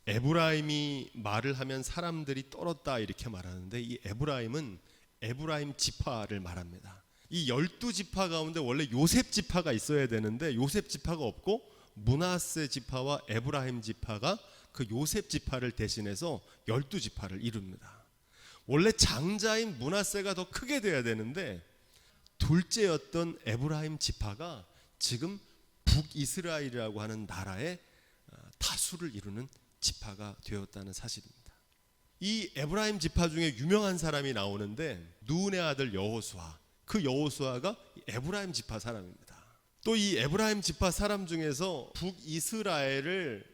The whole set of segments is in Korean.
에브라임이 말을 하면 사람들이 떨었다 이렇게 말하는데, 이 에브라임은 에브라임 지파를 말합니다. 이 12지파 가운데 원래 요셉 지파가 있어야 되는데 요셉 지파가 없고 므낫세 지파와 에브라임 지파가 그 요셉 지파를 대신해서 12지파를 이룹니다. 원래 장자인 므낫세가 더 크게 돼야 되는데 둘째였던 에브라임 지파가 지금 북이스라엘이라고 하는 나라의 다수를 이루는 지파가 되었다는 사실입니다. 이 에브라임 지파 중에 유명한 사람이 나오는데 누운의 아들 여호수아, 그 여호수아가 에브라임 지파 사람입니다. 또 이 에브라임 지파 사람 중에서 북이스라엘을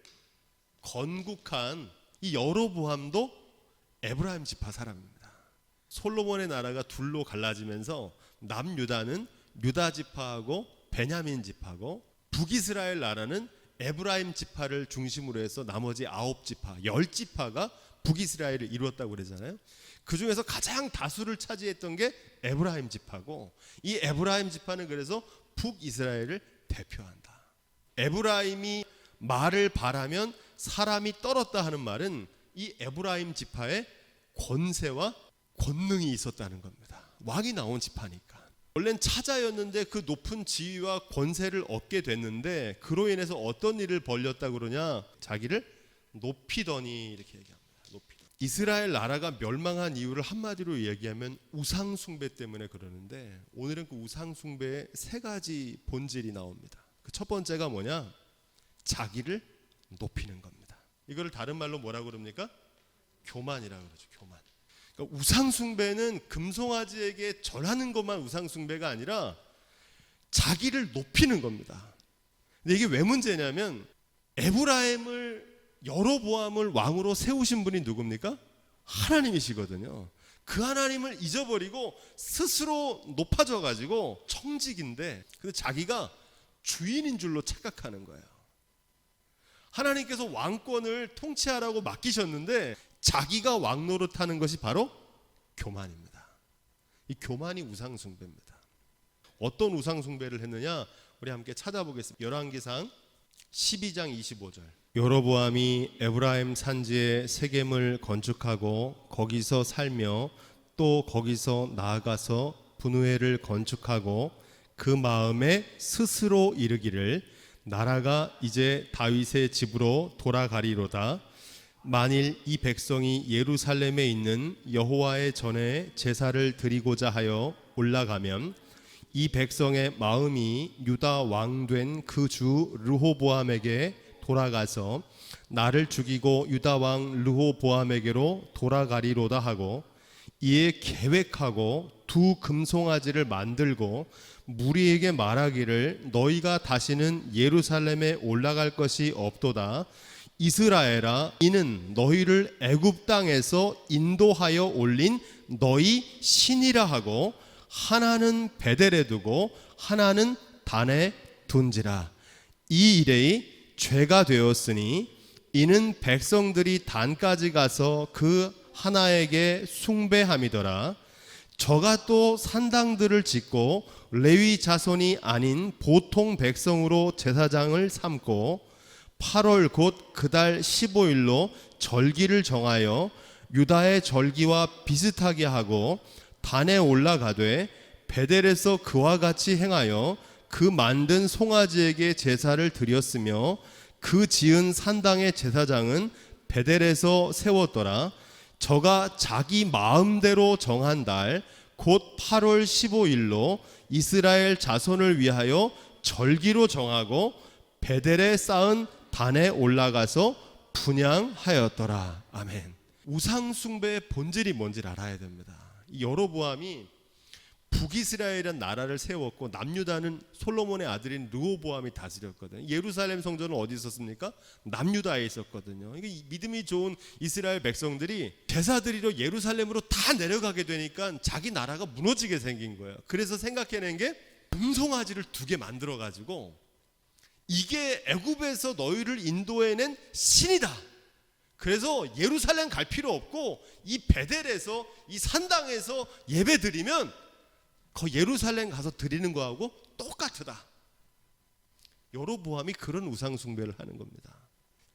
건국한 이 여로보암도 에브라임 지파 사람입니다. 솔로몬의 나라가 둘로 갈라지면서 남유다는 유다 지파하고 베냐민 지파고, 북이스라엘 나라는 에브라임 지파를 중심으로 해서 나머지 9지파, 10지파가 북이스라엘을 이루었다고 그러잖아요. 그 중에서 가장 다수를 차지했던 게 에브라임 지파고, 이 에브라임 지파는 그래서 북이스라엘을 대표한다. 에브라임이 말을 바라면 사람이 떨었다 하는 말은 이 에브라임 지파의 권세와 권능이 있었다는 겁니다. 왕이 나온 지파니까. 원래는 차자였는데 그 높은 지위와 권세를 얻게 됐는데 그로 인해서 어떤 일을 벌였다고 그러냐, 자기를 높이더니 이렇게 얘기합니다. 이스라엘 나라가 멸망한 이유를 한마디로 얘기하면 우상 숭배 때문에 그러는데, 오늘은 그 우상 숭배의 3가지 본질이 나옵니다. 그 첫 번째가 뭐냐, 자기를 높이는 겁니다. 이거를 다른 말로 뭐라고 그럽니까? 교만이라고 그러죠. 교만. 그러니까 우상 숭배는 금송아지에게 절하는 것만 우상 숭배가 아니라 자기를 높이는 겁니다. 근데 이게 왜 문제냐면, 에브라임을 여로보암을 왕으로 세우신 분이 누굽니까? 하나님이시거든요. 그 하나님을 잊어버리고 스스로 높아져 가지고 청직인데, 근데 자기가 주인인 줄로 착각하는 거예요. 하나님께서 왕권을 통치하라고 맡기셨는데 자기가 왕 노릇하는 것이 바로 교만입니다. 이 교만이 우상 숭배입니다. 어떤 우상 숭배를 했느냐, 우리 함께 찾아보겠습니다. 열왕기상 12장 25절. 여로보암이 에브라임 산지에 세겜을 건축하고 거기서 살며 또 거기서 나아가서 분우엘을 건축하고 그 마음에 스스로 이르기를 나라가 이제 다윗의 집으로 돌아가리로다. 만일 이 백성이 예루살렘에 있는 여호와의 전에 제사를 드리고자 하여 올라가면 이 백성의 마음이 유다 왕 된 그 주 르호보암에게 돌아가서 나를 죽이고 유다 왕 르호보암에게로 돌아가리로다 하고, 이에 계획하고 2 금송아지를 만들고 무리에게 말하기를 너희가 다시는 예루살렘에 올라갈 것이 없도다. 이스라엘아, 이는 너희를 애굽 땅에서 인도하여 올린 너희 신이라 하고, 하나는 베델에 두고 하나는 단에 둔지라. 이 일이 죄가 되었으니 이는 백성들이 단까지 가서 그 하나에게 숭배함이더라. 저가 또 산당들을 짓고 레위 자손이 아닌 보통 백성으로 제사장을 삼고 8월 곧 그달 15일로 절기를 정하여 유다의 절기와 비슷하게 하고 단에 올라가되 베델에서 그와 같이 행하여 그 만든 송아지에게 제사를 드렸으며 그 지은 산당의 제사장은 베델에서 세웠더라. 저가 자기 마음대로 정한 달 곧 8월 15일로 이스라엘 자손을 위하여 절기로 정하고 베델에 쌓은 단에 올라가서 분향하였더라. 아멘. 우상 숭배의 본질이 뭔지를 알아야 됩니다. 여로보암이 북이스라엘이라는 나라를 세웠고 남유다는 솔로몬의 아들인 르호보암이 다스렸거든요. 예루살렘 성전은 어디 있었습니까? 남유다에 있었거든요. 이게 믿음이 좋은 이스라엘 백성들이 제사드리러 예루살렘으로 다 내려가게 되니까 자기 나라가 무너지게 생긴 거예요. 그래서 생각해낸 게 금송아지를 2개 만들어 가지고 이게 애굽에서 너희를 인도해낸 신이다. 그래서 예루살렘 갈 필요 없고 이 베델에서 이 산당에서 예배 드리면 그 예루살렘 가서 드리는 거하고 똑같다. 여로보암이 그런 우상 숭배를 하는 겁니다.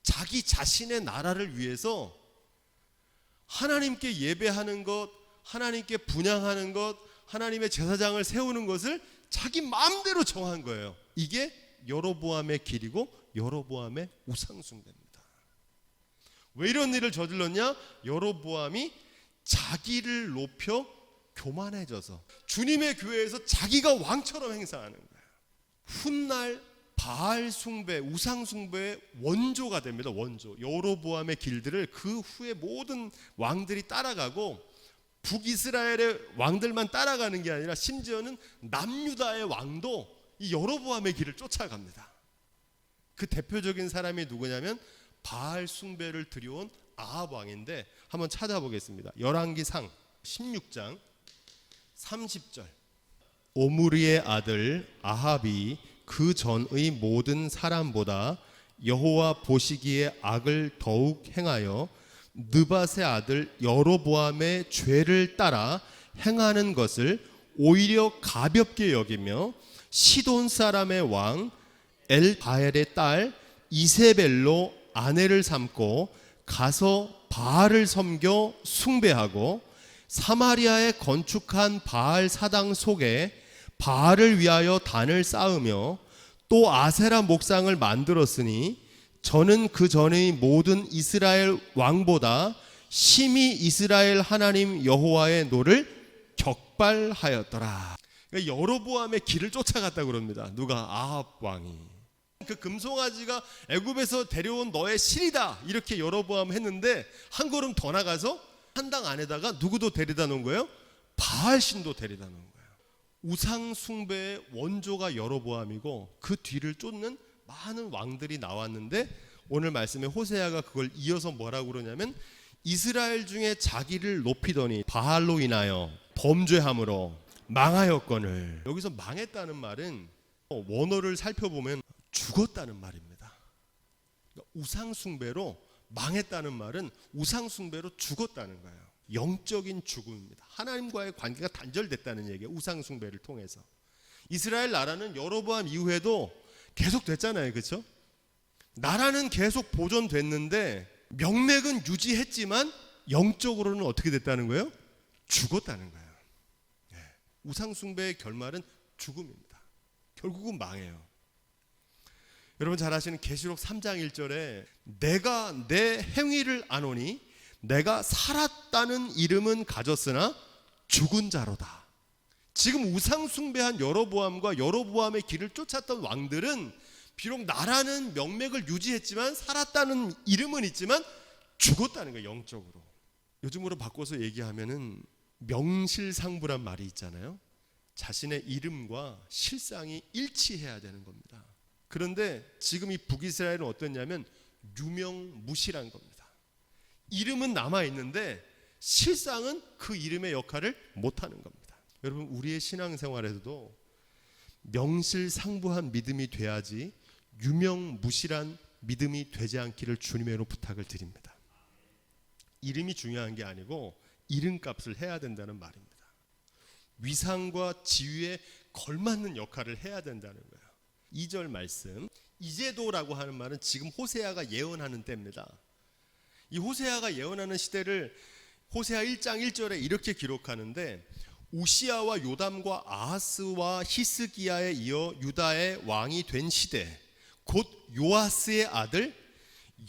자기 자신의 나라를 위해서 하나님께 예배하는 것, 하나님께 분향하는 것, 하나님의 제사장을 세우는 것을 자기 마음대로 정한 거예요. 이게 여로보암의 길이고 여로보암의 우상숭배입니다. 왜 이런 일을 저질렀냐? 여로보암이 자기를 높여 교만해져서 주님의 교회에서 자기가 왕처럼 행사하는 거예요. 훗날 바알 숭배, 우상 숭배의 원조가 됩니다. 원조. 여로보암의 길들을 그 후에 모든 왕들이 따라가고 북이스라엘의 왕들만 따라가는 게 아니라 심지어는 남유다의 왕도 이 여로보암의 길을 쫓아갑니다. 그 대표적인 사람이 누구냐면 바알 숭배를 들여온 아합 왕인데 한번 찾아보겠습니다. 열왕기상 16장 30절. 오므리의 아들 아합이 그 전의 모든 사람보다 여호와 보시기에 악을 더욱 행하여 느밧의 아들 여로보암의 죄를 따라 행하는 것을 오히려 가볍게 여기며 시돈 사람의 왕 엘바엘의 딸 이세벨로 아내를 삼고 가서 바알을 섬겨 숭배하고 사마리아에 건축한 바알 사당 속에 바알을 위하여 단을 쌓으며 또 아세라 목상을 만들었으니 저는 그 전의 모든 이스라엘 왕보다 심히 이스라엘 하나님 여호와의 노를 격발하였더라. 그러니까 여로보암의 길을 쫓아갔다고 그럽니다. 누가? 아합 왕이. 그 금송아지가 애굽에서 데려온 너의 신이다 이렇게 여로보암 했는데 한 걸음 더 나가서 한 당 안에다가 누구도 데려다 놓은 거예요? 바알 신도 데려다 놓은 거예요. 우상 숭배의 원조가 여로보암이고 그 뒤를 쫓는 많은 왕들이 나왔는데 오늘 말씀에 호세아가 그걸 이어서 뭐라고 그러냐면 이스라엘 중에 자기를 높이더니 바알로 인하여 범죄함으로 망하였거늘. 여기서 망했다는 말은 원어를 살펴보면 죽었다는 말입니다. 그러니까 우상 숭배로 망했다는 말은 우상 숭배로 죽었다는 거예요. 영적인 죽음입니다. 하나님과의 관계가 단절됐다는 얘기예요. 우상 숭배를 통해서. 이스라엘 나라는 여로보암 이후에도 계속 됐잖아요. 그렇죠? 나라는 계속 보존됐는데 명맥은 유지했지만 영적으로는 어떻게 됐다는 거예요? 죽었다는 거예요. 우상 숭배의 결말은 죽음입니다. 결국은 망해요. 여러분 잘 아시는 계시록 3장 1절에 내가 내 행위를 아노니 내가 살았다는 이름은 가졌으나 죽은 자로다. 지금 우상 숭배한 여로보암과 여로보암의 길을 쫓았던 왕들은 비록 나라는 명맥을 유지했지만 살았다는 이름은 있지만 죽었다는 거예요. 영적으로. 요즘으로 바꿔서 얘기하면은 명실상부란 말이 있잖아요. 자신의 이름과 실상이 일치해야 되는 겁니다. 그런데 지금 이 북이스라엘은 어떠냐면 유명무실한 겁니다. 이름은 남아있는데 실상은 그 이름의 역할을 못하는 겁니다. 여러분 우리의 신앙생활에서도 명실상부한 믿음이 돼야지 유명무실한 믿음이 되지 않기를 주님으로 부탁을 드립니다. 이름이 중요한 게 아니고 이름값을 해야 된다는 말입니다. 위상과 지위에 걸맞는 역할을 해야 된다는 거예요. 2절 말씀, 이제도라고 하는 말은 지금 호세아가 예언하는 때입니다. 이 호세아가 예언하는 시대를 호세아 1장 1절에 이렇게 기록하는데 우시아와 요담과 아하스와 히스기야에 이어 유다의 왕이 된 시대, 곧 요아스의 아들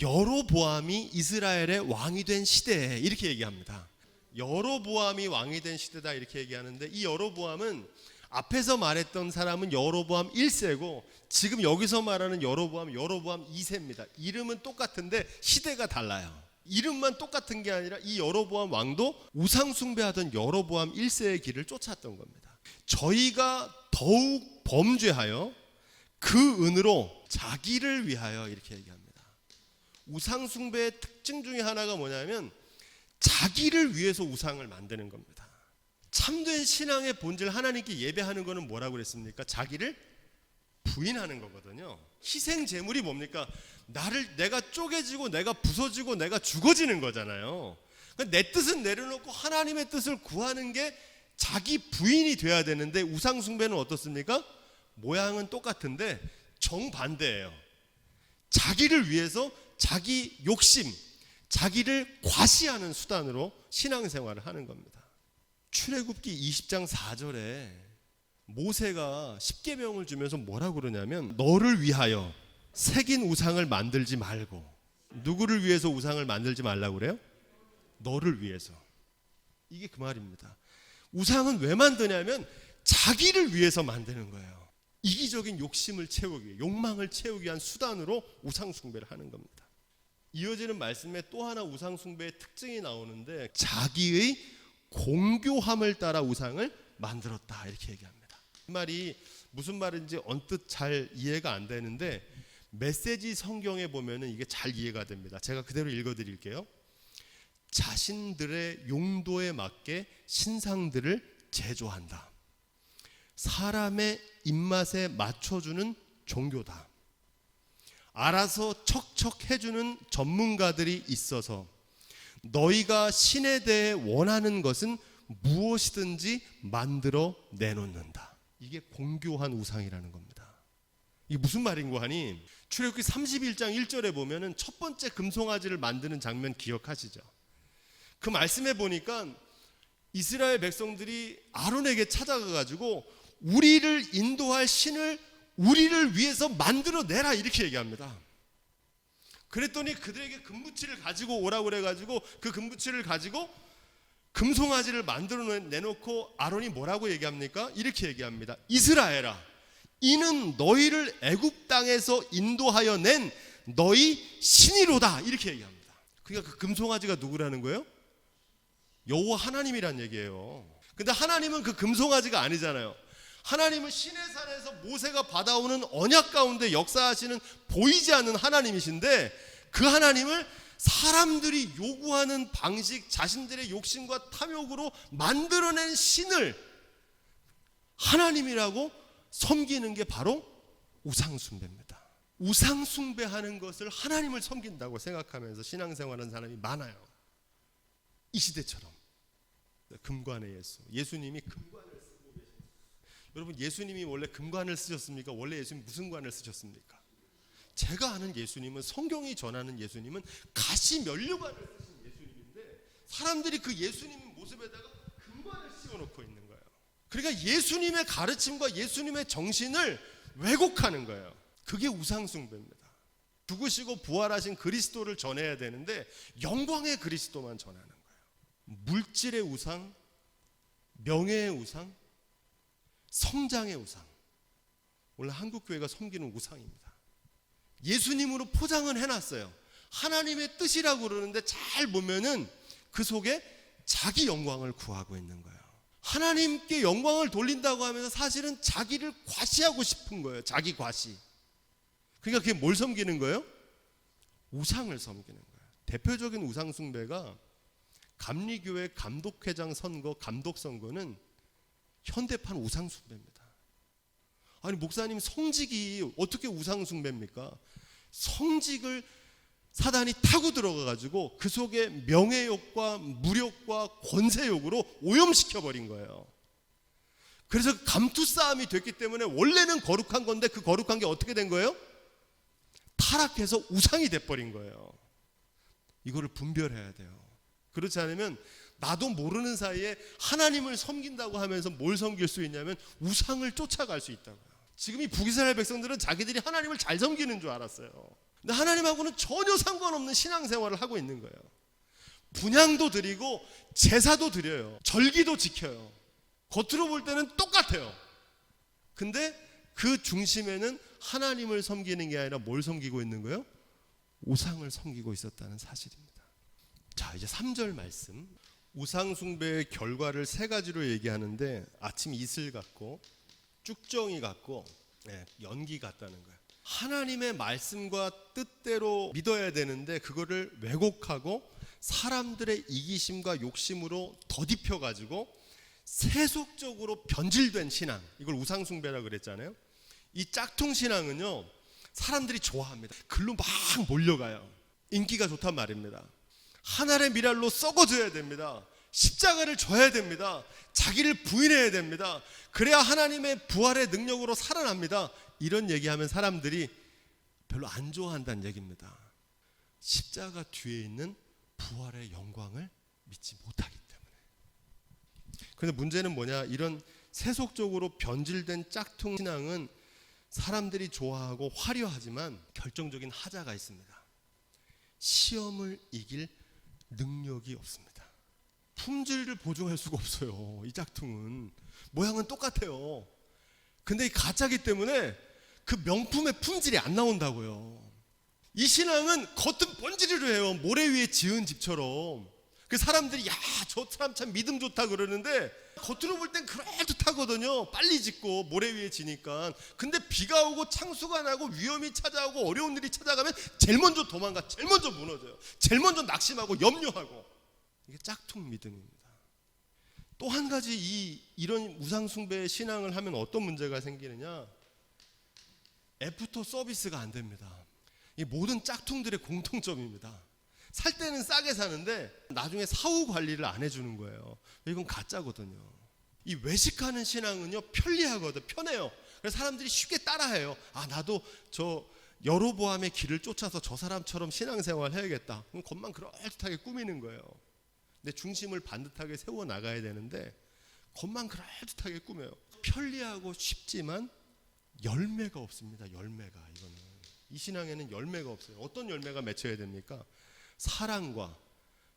여로보암이 이스라엘의 왕이 된 시대에 이렇게 얘기합니다. 여로보암이 왕이 된 시대다 이렇게 얘기하는데 이 여로보암은 앞에서 말했던 사람은 여로보암 1세고 지금 여기서 말하는 여로보암 2세입니다. 이름은 똑같은데 시대가 달라요. 이름만 똑같은 게 아니라 이 여로보암 왕도 우상 숭배하던 여로보암 1세의 길을 쫓았던 겁니다. 저희가 더욱 범죄하여 그 은으로 자기를 위하여 이렇게 얘기합니다. 우상 숭배의 특징 중에 하나가 뭐냐면 자기를 위해서 우상을 만드는 겁니다. 참된 신앙의 본질 하나님께 예배하는 거는 뭐라고 그랬습니까? 자기를 부인하는 거거든요. 희생 제물이 뭡니까? 내가 쪼개지고 내가 부서지고 내가 죽어지는 거잖아요. 그러니까 내 뜻은 내려놓고 하나님의 뜻을 구하는 게 자기 부인이 돼야 되는데 우상 숭배는 어떻습니까? 모양은 똑같은데 정반대예요. 자기를 위해서 자기 욕심, 자기를 과시하는 수단으로 신앙생활을 하는 겁니다. 출애굽기 20장 4절에 모세가 십계명을 주면서 뭐라고 그러냐면 너를 위하여 새긴 우상을 만들지 말고. 누구를 위해서 우상을 만들지 말라고 그래요? 너를 위해서. 이게 그 말입니다. 우상은 왜 만드냐면 자기를 위해서 만드는 거예요. 이기적인 욕심을 채우기, 욕망을 채우기 위한 수단으로 우상 숭배를 하는 겁니다. 이어지는 말씀에 또 하나 우상 숭배의 특징이 나오는데 자기의 공교함을 따라 우상을 만들었다 이렇게 얘기합니다. 이 말이 무슨 말인지 언뜻 잘 이해가 안 되는데 메시지 성경에 보면은 이게 잘 이해가 됩니다. 제가 그대로 읽어드릴게요. 자신들의 용도에 맞게 신상들을 제조한다. 사람의 입맛에 맞춰주는 종교다. 알아서 척척 해주는 전문가들이 있어서 너희가 신에 대해 원하는 것은 무엇이든지 만들어 내놓는다. 이게 공교한 우상이라는 겁니다. 이게 무슨 말인고 하니 출애굽기 31장 1절에 보면은 첫 번째 금송아지를 만드는 장면 기억하시죠? 그 말씀에 보니까 이스라엘 백성들이 아론에게 찾아가가지고 우리를 인도할 신을 우리를 위해서 만들어내라 이렇게 얘기합니다. 그랬더니 그들에게 금붙이를 가지고 오라고 그래가지고 그 금붙이를 가지고 금송아지를 만들어 내놓고 아론이 뭐라고 얘기합니까? 이렇게 얘기합니다. 이스라엘아, 이는 너희를 애굽 땅에서 인도하여 낸 너희 신이로다 이렇게 얘기합니다. 그러니까 그 금송아지가 누구라는 거예요? 여호와 하나님이란 얘기예요. 근데 하나님은 그 금송아지가 아니잖아요. 하나님은 시내산에서 모세가 받아오는 언약 가운데 역사하시는 보이지 않는 하나님이신데 그 하나님을 사람들이 요구하는 방식, 자신들의 욕심과 탐욕으로 만들어낸 신을 하나님이라고 섬기는 게 바로 우상숭배입니다. 우상숭배하는 것을 하나님을 섬긴다고 생각하면서 신앙생활하는 사람이 많아요. 이 시대처럼. 금관의 예수, 예수님이 금관을 쓰고 계십니다. 여러분, 예수님이 원래 금관을 쓰셨습니까? 원래 예수님 무슨 관을 쓰셨습니까? 제가 아는 예수님은, 성경이 전하는 예수님은 가시 면류관을 쓰신 예수님인데 사람들이 그 예수님 모습에다가 금관을 씌워놓고 있는 거예요. 그러니까 예수님의 가르침과 예수님의 정신을 왜곡하는 거예요. 그게 우상숭배입니다. 죽으시고 부활하신 그리스도를 전해야 되는데 영광의 그리스도만 전하는 거예요. 물질의 우상, 명예의 우상, 성장의 우상. 원래 한국교회가 섬기는 우상입니다. 예수님으로 포장은 해놨어요. 하나님의 뜻이라고 그러는데 잘 보면은 그 속에 자기 영광을 구하고 있는 거예요. 하나님께 영광을 돌린다고 하면서 사실은 자기를 과시하고 싶은 거예요. 자기 과시. 그러니까 그게 뭘 섬기는 거예요? 우상을 섬기는 거예요. 대표적인 우상 숭배가 감리교회 감독회장 선거, 감독 선거는 현대판 우상 숭배입니다. 아니 목사님, 성직이 어떻게 우상 숭배입니까? 성직을 사단이 타고 들어가가지고 그 속에 명예욕과 무력과 권세욕으로 오염시켜버린 거예요. 그래서 감투 싸움이 됐기 때문에 원래는 거룩한 건데 그 거룩한 게 어떻게 된 거예요? 타락해서 우상이 돼버린 거예요. 이거를 분별해야 돼요. 그렇지 않으면 나도 모르는 사이에 하나님을 섬긴다고 하면서 뭘 섬길 수 있냐면 우상을 쫓아갈 수 있다고요. 지금 이 북이스라엘 백성들은 자기들이 하나님을 잘 섬기는 줄 알았어요. 근데 하나님하고는 전혀 상관없는 신앙생활을 하고 있는 거예요. 분향도 드리고 제사도 드려요. 절기도 지켜요. 겉으로 볼 때는 똑같아요. 근데 그 중심에는 하나님을 섬기는 게 아니라 뭘 섬기고 있는 거예요? 우상을 섬기고 있었다는 사실입니다. 자, 이제 3절 말씀. 우상 숭배의 결과를 세 가지로 얘기하는데 아침 이슬 같고 쭉정이 같고 연기 같다는 거예요. 하나님의 말씀과 뜻대로 믿어야 되는데 그거를 왜곡하고 사람들의 이기심과 욕심으로 더딥혀 가지고 세속적으로 변질된 신앙, 이걸 우상 숭배라고 그랬잖아요. 이 짝퉁 신앙은요, 사람들이 좋아합니다. 글로 막 몰려가요. 인기가 좋단 말입니다. 하늘의 미랄로 썩어줘야 됩니다. 십자가를 져야 됩니다. 자기를 부인해야 됩니다. 그래야 하나님의 부활의 능력으로 살아납니다. 이런 얘기하면 사람들이 별로 안 좋아한다는 얘기입니다. 십자가 뒤에 있는 부활의 영광을 믿지 못하기 때문에. 그런데 문제는 뭐냐? 이런 세속적으로 변질된 짝퉁 신앙은 사람들이 좋아하고 화려하지만 결정적인 하자가 있습니다. 시험을 이길 능력이 없습니다. 품질을 보증할 수가 없어요. 이 짝퉁은 모양은 똑같아요. 근데 이 가짜기 때문에 그 명품의 품질이 안 나온다고요. 이 신앙은 겉은 번지르르 해요. 모래 위에 지은 집처럼. 그 사람들이 야, 저 사람 참 믿음 좋다 그러는데 겉으로 볼 땐 그럴듯하거든요. 빨리 짓고 모래 위에 지니까. 근데 비가 오고 창수가 나고 위험이 찾아오고 어려운 일이 찾아가면 제일 먼저 도망가, 제일 먼저 무너져요. 제일 먼저 낙심하고 염려하고. 이게 짝퉁 믿음입니다. 또 한 가지 이런 우상숭배의 신앙을 하면 어떤 문제가 생기느냐? 애프터 서비스가 안 됩니다. 이 모든 짝퉁들의 공통점입니다. 살 때는 싸게 사는데 나중에 사후 관리를 안 해주는 거예요. 이건 가짜거든요. 이 외식하는 신앙은요, 편리하거든, 편해요. 그래서 사람들이 쉽게 따라해요. 아, 나도 저 여로보암의 길을 쫓아서 저 사람처럼 신앙생활 해야겠다. 그럼 겉만 그럴듯하게 꾸미는 거예요. 근데 중심을 반듯하게 세워 나가야 되는데 겉만 그럴듯하게 꾸며요. 편리하고 쉽지만 열매가 없습니다. 열매가. 이거는 이 신앙에는 열매가 없어요. 어떤 열매가 맺혀야 됩니까? 사랑과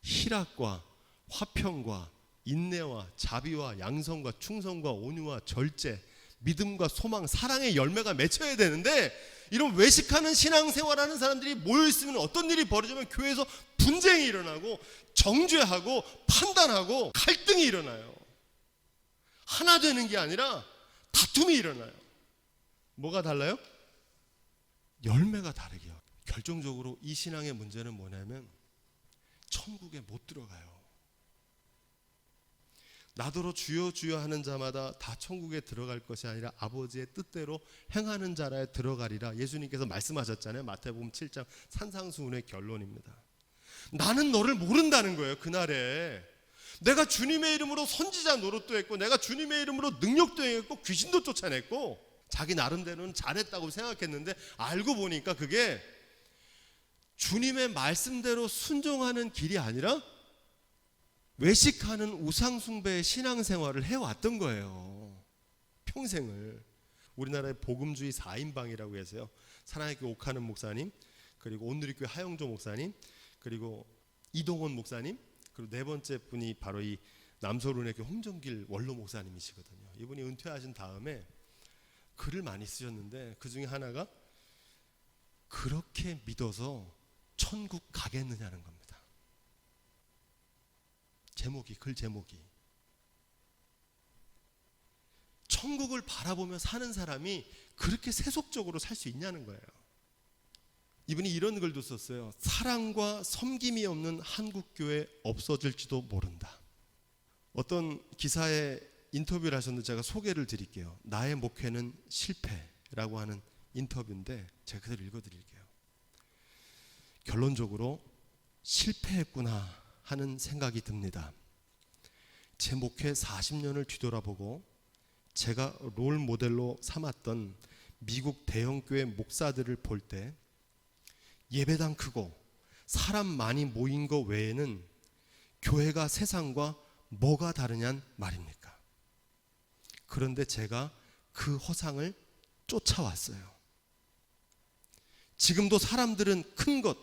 희락과 화평과 인내와 자비와 양성과 충성과 온유와 절제, 믿음과 소망, 사랑의 열매가 맺혀야 되는데, 이런 외식하는 신앙생활하는 사람들이 모여있으면 어떤 일이 벌어지면 교회에서 분쟁이 일어나고 정죄하고 판단하고 갈등이 일어나요. 하나 되는 게 아니라 다툼이 일어나요. 뭐가 달라요? 열매가 다르게요. 결정적으로 이 신앙의 문제는 뭐냐면 천국에 못 들어가요. 나더러 주여 주여 하는 자마다 다 천국에 들어갈 것이 아니라 아버지의 뜻대로 행하는 자라에 들어가리라. 예수님께서 말씀하셨잖아요. 마태복음 7장 산상수훈의 결론입니다. 나는 너를 모른다는 거예요. 그날에 내가 주님의 이름으로 선지자 노릇도 했고, 내가 주님의 이름으로 능력도 행했고, 귀신도 쫓아냈고, 자기 나름대로는 잘했다고 생각했는데 알고 보니까 그게 주님의 말씀대로 순종하는 길이 아니라 외식하는 우상숭배의 신앙생활을 해왔던 거예요. 평생을. 우리나라의 복음주의 4인방이라고 해서요, 사랑의 교회 옥하는 목사님, 그리고 온누리교회 하영조 목사님, 그리고 이동원 목사님, 그리고 네 번째 분이 바로 이 남서론의 홍정길 원로 목사님이시거든요. 이분이 은퇴하신 다음에 글을 많이 쓰셨는데 그 중에 하나가 그렇게 믿어서 천국 가겠느냐는 겁니다. 글 제목이 천국을 바라보며 사는 사람이 그렇게 세속적으로 살 수 있냐는 거예요. 이분이 이런 글도 썼어요. 사랑과 섬김이 없는 한국교회 없어질지도 모른다. 어떤 기사에 인터뷰를 하셨는데 제가 소개를 드릴게요. 나의 목회는 실패라고 하는 인터뷰인데 제가 그대로 읽어드릴게요. 결론적으로 실패했구나 하는 생각이 듭니다. 제 목회 40년을 뒤돌아보고 제가 롤 모델로 삼았던 미국 대형교회 목사들을 볼 때 예배당 크고 사람 많이 모인 거 외에는 교회가 세상과 뭐가 다르냔 말입니까? 그런데 제가 그 허상을 쫓아왔어요. 지금도 사람들은 큰 것,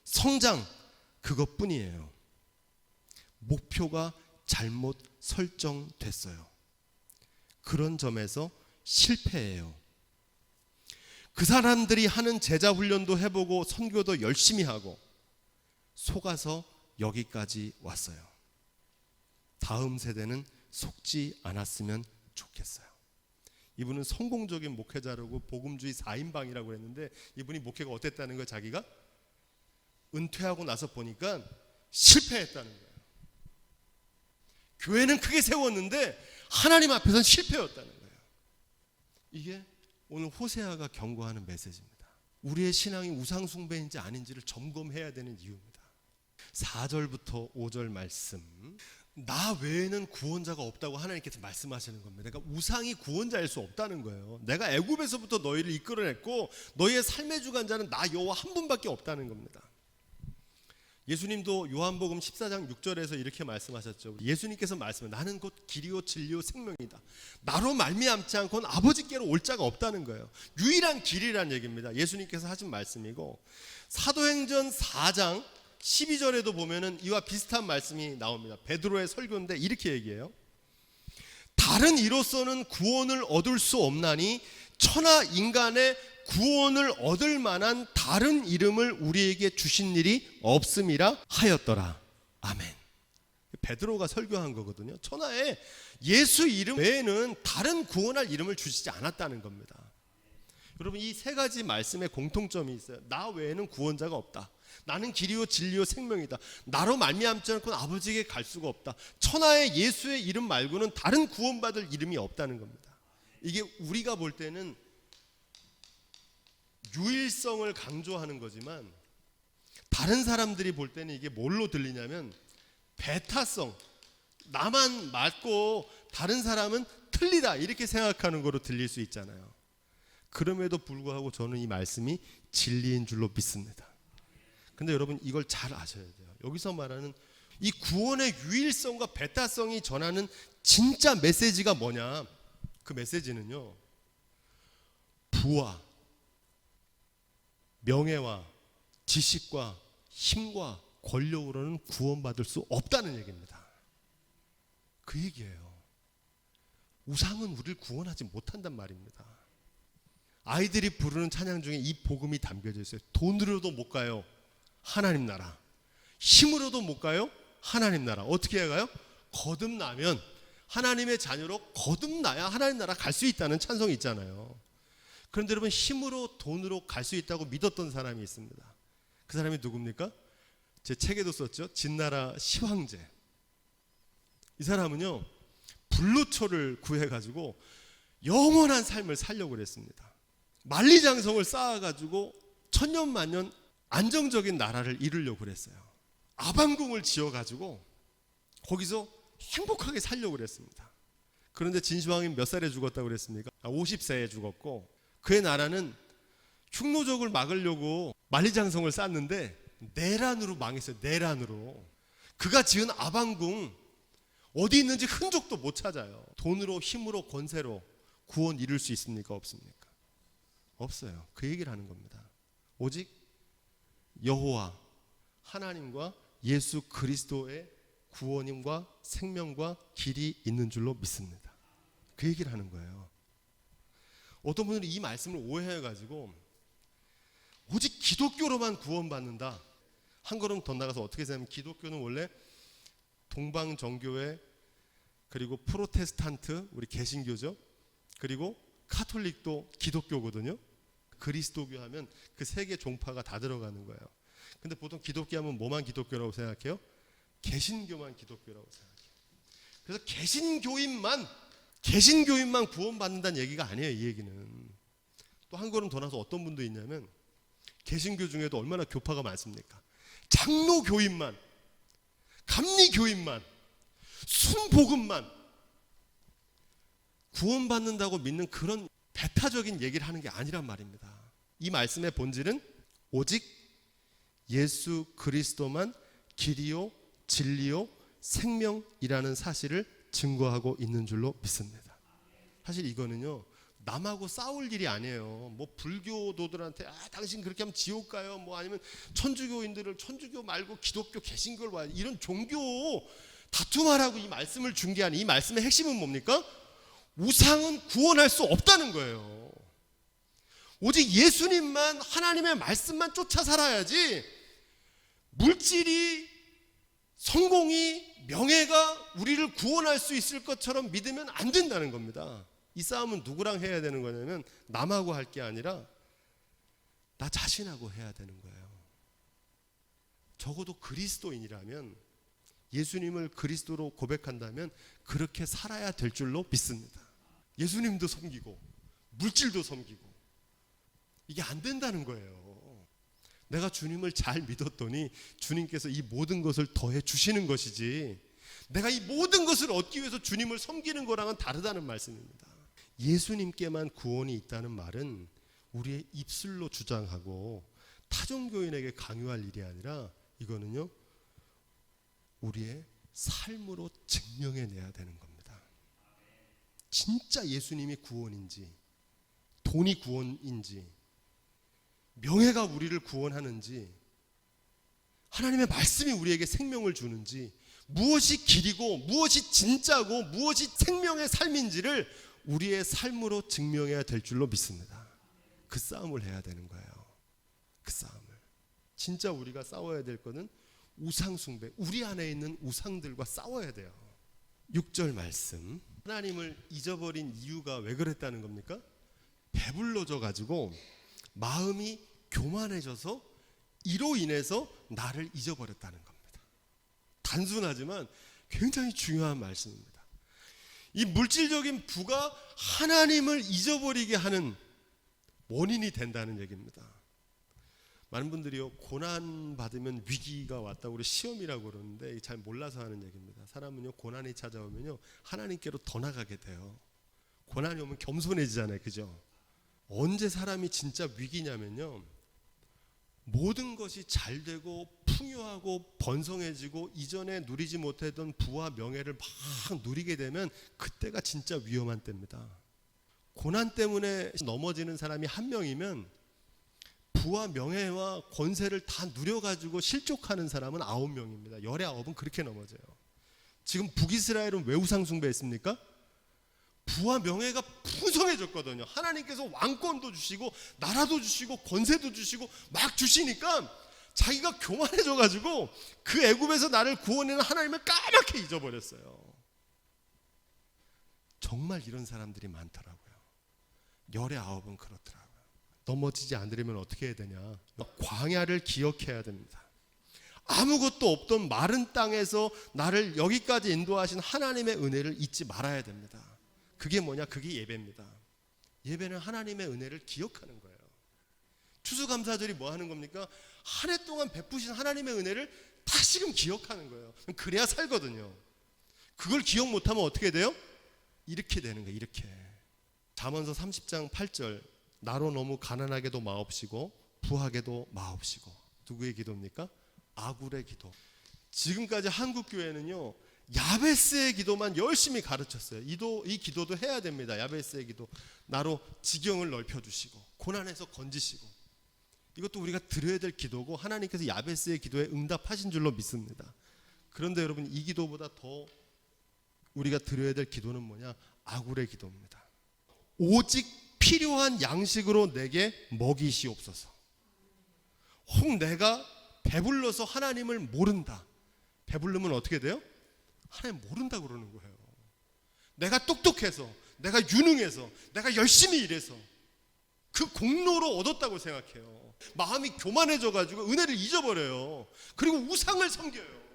성장, 그것뿐이에요. 목표가 잘못 설정됐어요. 그런 점에서 실패해요. 그 사람들이 하는 제자 훈련도 해보고 선교도 열심히 하고 속아서 여기까지 왔어요. 다음 세대는 속지 않았으면 좋겠어요. 이분은 성공적인 목회자라고 복음주의 4인방이라고 했는데 이분이 목회가 어땠다는 거예요? 자기가 은퇴하고 나서 보니까 실패했다는 거예요. 교회는 크게 세웠는데 하나님 앞에서는 실패였다는 거예요. 이게 오늘 호세아가 경고하는 메시지입니다. 우리의 신앙이 우상숭배인지 아닌지를 점검해야 되는 이유입니다. 4절부터 5절 말씀, 나 외에는 구원자가 없다고 하나님께서 말씀하시는 겁니다. 그러니까 우상이 구원자일 수 없다는 거예요. 내가 애굽에서부터 너희를 이끌어냈고 너희의 삶의 주관자는 나 여호와 한 분밖에 없다는 겁니다. 예수님도 요한복음 14장 6절에서 이렇게 말씀하셨죠. 예수님께서 말씀은 나는 곧 길이요 진리요 생명이다. 나로 말미암지 않고는 아버지께로 올 자가 없다는 거예요. 유일한 길이란 얘기입니다. 예수님께서 하신 말씀이고, 사도행전 4장 12절에도 보면은 이와 비슷한 말씀이 나옵니다. 베드로의 설교인데 이렇게 얘기해요. 다른 이로서는 구원을 얻을 수 없나니 천하 인간의 구원을 얻을 만한 다른 이름을 우리에게 주신 일이 없음이라 하였더라. 아멘. 베드로가 설교한 거거든요. 천하에 예수 이름 외에는 다른 구원할 이름을 주시지 않았다는 겁니다. 여러분, 이 세 가지 말씀에 공통점이 있어요. 나 외에는 구원자가 없다. 나는 길이요 진리요 생명이다. 나로 말미암지 않고는 아버지에게 갈 수가 없다. 천하에 예수의 이름 말고는 다른 구원받을 이름이 없다는 겁니다. 이게 우리가 볼 때는 유일성을 강조하는 거지만, 다른 사람들이 볼 때는 이게 뭘로 들리냐면 배타성, 나만 맞고 다른 사람은 틀리다 이렇게 생각하는 거로 들릴 수 있잖아요. 그럼에도 불구하고 저는 이 말씀이 진리인 줄로 믿습니다. 근데 여러분, 이걸 잘 아셔야 돼요. 여기서 말하는 이 구원의 유일성과 배타성이 전하는 진짜 메시지가 뭐냐? 그 메시지는요, 부와 명예와 지식과 힘과 권력으로는 구원받을 수 없다는 얘기입니다. 그 얘기예요. 우상은 우리를 구원하지 못한단 말입니다. 아이들이 부르는 찬양 중에 이 복음이 담겨져 있어요. 돈으로도 못 가요, 하나님 나라. 힘으로도 못 가요, 하나님 나라. 어떻게 해야 가요? 거듭나면, 하나님의 자녀로 거듭나야 하나님 나라 갈 수 있다는 찬송이 있잖아요. 그런데 여러분, 힘으로 돈으로 갈 수 있다고 믿었던 사람이 있습니다. 그 사람이 누굽니까? 제 책에도 썼죠. 진나라 시황제. 이 사람은요, 불로초를 구해가지고 영원한 삶을 살려고 그랬습니다. 만리장성을 쌓아가지고 천년만년 안정적인 나라를 이루려고 그랬어요. 아방궁을 지어가지고 거기서 행복하게 살려고 그랬습니다. 그런데 진시황이 몇 살에 죽었다고 그랬습니까? 50세에 죽었고, 그의 나라는 흉노적을 막으려고 만리장성을 쌓는데 내란으로 망했어요. 내란으로. 그가 지은 아방궁 어디 있는지 흔적도 못 찾아요. 돈으로, 힘으로, 권세로 구원 이룰 수 있습니까? 없습니까? 없어요. 그 얘기를 하는 겁니다. 오직 여호와 하나님과 예수 그리스도의 구원임과 생명과 길이 있는 줄로 믿습니다. 그 얘기를 하는 거예요. 어떤 분들은 이 말씀을 오해해가지고 오직 기독교로만 구원받는다. 한 걸음 더 나가서 어떻게 생각하면, 기독교는 원래 동방정교회, 그리고 프로테스탄트, 우리 개신교죠. 그리고 카톨릭도 기독교거든요. 그리스도교 하면 그 세 개 종파가 다 들어가는 거예요. 근데 보통 기독교 하면 뭐만 기독교라고 생각해요? 개신교만 기독교라고 생각해요. 그래서 개신교인만 구원받는다는 얘기가 아니에요. 이 얘기는. 또 한 걸음 더 나서 어떤 분도 있냐면, 개신교 중에도 얼마나 교파가 많습니까? 장로교인만, 감리교인만, 순복음만 구원받는다고 믿는 그런 배타적인 얘기를 하는 게 아니란 말입니다. 이 말씀의 본질은 오직 예수 그리스도만 길이요 진리요 생명이라는 사실을 증거하고 있는 줄로 믿습니다. 사실 이거는요, 남하고 싸울 일이 아니에요. 뭐 불교도들한테 당신 그렇게 하면 지옥 가요, 뭐 아니면 천주교인들을 천주교 말고 기독교 개신교를 와요, 이런 종교 다툼하라고 이 말씀을 준 게 아니에요. 이 말씀의 핵심은 뭡니까? 우상은 구원할 수 없다는 거예요. 오직 예수님만, 하나님의 말씀만 쫓아 살아야지 물질이, 성공이, 명예가 우리를 구원할 수 있을 것처럼 믿으면 안 된다는 겁니다. 이 싸움은 누구랑 해야 되는 거냐면, 남하고 할 게 아니라 나 자신하고 해야 되는 거예요. 적어도 그리스도인이라면, 예수님을 그리스도로 고백한다면 그렇게 살아야 될 줄로 믿습니다. 예수님도 섬기고 물질도 섬기고 이게 안 된다는 거예요. 내가 주님을 잘 믿었더니 주님께서 이 모든 것을 더해 주시는 것이지, 내가 이 모든 것을 얻기 위해서 주님을 섬기는 거랑은 다르다는 말씀입니다. 예수님께만 구원이 있다는 말은 우리의 입술로 주장하고 타종교인에게 강요할 일이 아니라 이거는요 우리의 삶으로 증명해내야 되는 겁니다. 진짜 예수님이 구원인지, 돈이 구원인지, 명예가 우리를 구원하는지, 하나님의 말씀이 우리에게 생명을 주는지, 무엇이 길이고 무엇이 진짜고 무엇이 생명의 삶인지를 우리의 삶으로 증명해야 될 줄로 믿습니다. 그 싸움을 해야 되는 거예요. 그 싸움을. 진짜 우리가 싸워야 될 거는 우상 숭배, 우리 안에 있는 우상들과 싸워야 돼요. 6절 말씀, 하나님을 잊어버린 이유가 왜 그랬다는 겁니까? 배불러져 가지고 마음이 교만해져서 이로 인해서 나를 잊어버렸다는 겁니다. 단순하지만 굉장히 중요한 말씀입니다. 이 물질적인 부가 하나님을 잊어버리게 하는 원인이 된다는 얘기입니다. 많은 분들이요, 고난 받으면 위기가 왔다고 우리 시험이라고 그러는데 잘 몰라서 하는 얘기입니다. 사람은요, 고난이 찾아오면요 하나님께로 더 나가게 돼요. 고난이 오면 겸손해지잖아요, 그죠? 언제 사람이 진짜 위기냐면요, 모든 것이 잘 되고 풍요하고 번성해지고 이전에 누리지 못했던 부와 명예를 막 누리게 되면 그때가 진짜 위험한 때입니다. 고난 때문에 넘어지는 사람이 한 명이면 부와 명예와 권세를 다 누려가지고 실족하는 사람은 9명입니다. 열의 9은 그렇게 넘어져요. 지금 북이스라엘은 왜 우상 숭배했습니까? 부와 명예가 풍성해졌거든요. 하나님께서 왕권도 주시고 나라도 주시고 권세도 주시고 막 주시니까 자기가 교만해져가지고 그 애굽에서 나를 구원하는 하나님을 까맣게 잊어버렸어요. 정말 이런 사람들이 많더라고요. 열의 9은 그렇더라고요. 넘어지지 않으려면 어떻게 해야 되냐? 광야를 기억해야 됩니다. 아무것도 없던 마른 땅에서 나를 여기까지 인도하신 하나님의 은혜를 잊지 말아야 됩니다. 그게 뭐냐? 그게 예배입니다. 예배는 하나님의 은혜를 기억하는 거예요. 추수감사절이 뭐 하는 겁니까? 한 해 동안 베푸신 하나님의 은혜를 다시금 기억하는 거예요. 그래야 살거든요. 그걸 기억 못하면 어떻게 돼요? 이렇게 되는 거예요. 이렇게. 잠언서 30장 8절, 나로 너무 가난하게도 마옵시고 부하게도 마옵시고. 누구의 기도입니까? 아굴의 기도. 지금까지 한국 교회는요, 야베스의 기도만 열심히 가르쳤어요. 이 기도도 해야 됩니다. 야베스의 기도. 나로 지경을 넓혀주시고 고난에서 건지시고. 이것도 우리가 드려야 될 기도고 하나님께서 야베스의 기도에 응답하신 줄로 믿습니다. 그런데 여러분, 이 기도보다 더 우리가 드려야 될 기도는 뭐냐? 아굴의 기도입니다. 오직 필요한 양식으로 내게 먹이시옵소서. 혹 내가 배불러서 하나님을 모른다. 배불르면 어떻게 돼요? 하나님 모른다 그러는 거예요. 내가 똑똑해서, 내가 유능해서, 내가 열심히 일해서 그 공로로 얻었다고 생각해요. 마음이 교만해져가지고 은혜를 잊어버려요. 그리고 우상을 섬겨요.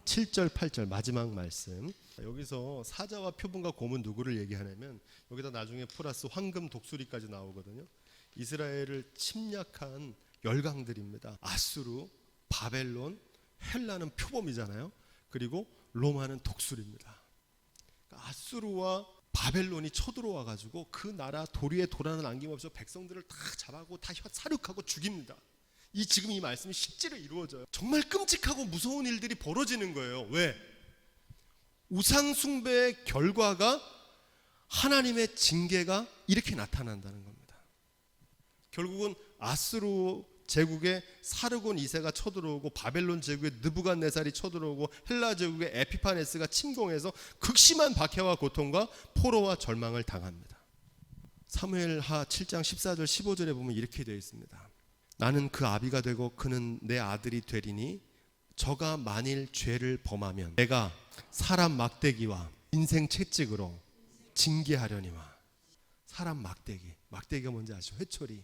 7절 8절 마지막 말씀. 여기서 사자와 표본과 곰은 누구를 얘기하냐면, 여기다 나중에 플러스 황금 독수리까지 나오거든요. 이스라엘을 침략한 열강들입니다. 아수르, 바벨론, 헬라는 표범이잖아요. 그리고 로마는 독수리입니다. 아수르와 바벨론이 쳐들어와 가지고 그 나라 도리에 도란을 남김없이 백성들을 다 잡아고 다 사륙하고 죽입니다. 지금 이 말씀이 실제로 이루어져요. 정말 끔찍하고 무서운 일들이 벌어지는 거예요. 왜? 우상 숭배의 결과가 하나님의 징계가 이렇게 나타난다는 겁니다. 결국은 아수르 제국의 사르곤 2세가 쳐들어오고 하벨론 제국의 느부갓네살이 쳐들어오고 헬라 제국의 에피파네스가 침공해서 극심한 박해와 고통과 포로와 절망을 당합니다. 사무엘하 7장 14절 15절에 보면 이렇게 되어 있습니다. 나는 그 아비가 되고 그는 내 아들이 되리니 저가 만일 죄를 범하면 내가 사람 막대기와 인생 채찍으로 징계하려니와. 사람 막대기가 뭔지 아시죠? 회초리,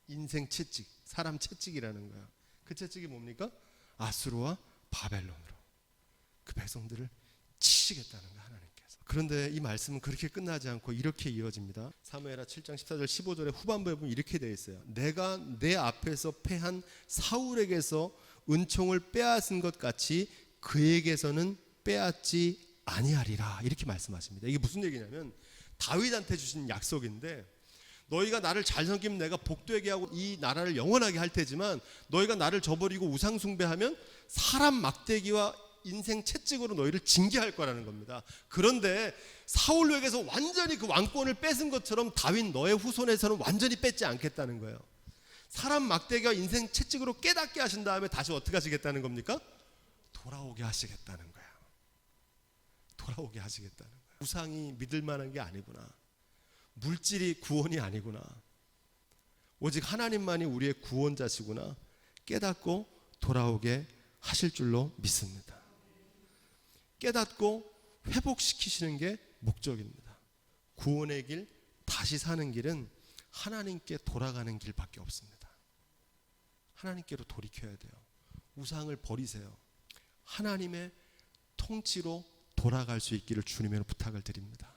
인생 채찍, 사람 채찍이라는 거야. 그 채찍이 뭡니까? 아수르와 바벨론으로 그 백성들을 치시겠다는 거야, 하나님께서. 그런데 이 말씀은 그렇게 끝나지 않고 이렇게 이어집니다. 사무엘하 7장 14절 15절의 후반부에 보면 이렇게 되어 있어요. 내가 내 앞에서 패한 사울에게서 은총을 빼앗은 것 같이 그에게서는 빼앗지 아니하리라. 이렇게 말씀하십니다. 이게 무슨 얘기냐면 다윗한테 주신 약속인데, 너희가 나를 잘 섬기면 내가 복되게 하고 이 나라를 영원하게 할 테지만 너희가 나를 저버리고 우상 숭배하면 사람 막대기와 인생 채찍으로 너희를 징계할 거라는 겁니다. 그런데 사울에게서 완전히 그 왕권을 뺏은 것처럼 다윗 너의 후손에서는 완전히 뺏지 않겠다는 거예요. 사람 막대기와 인생 채찍으로 깨닫게 하신 다음에 다시 어떻게 하시겠다는 겁니까? 돌아오게 하시겠다는 거예요. 돌아오게 하시겠다는 거예요. 우상이 믿을 만한 게 아니구나. 물질이 구원이 아니구나. 오직 하나님만이 우리의 구원자시구나 깨닫고 돌아오게 하실 줄로 믿습니다. 깨닫고 회복시키시는 게 목적입니다. 구원의 길, 다시 사는 길은 하나님께 돌아가는 길밖에 없습니다. 하나님께로 돌이켜야 돼요. 우상을 버리세요. 하나님의 통치로 돌아갈 수 있기를 주님으로 부탁을 드립니다.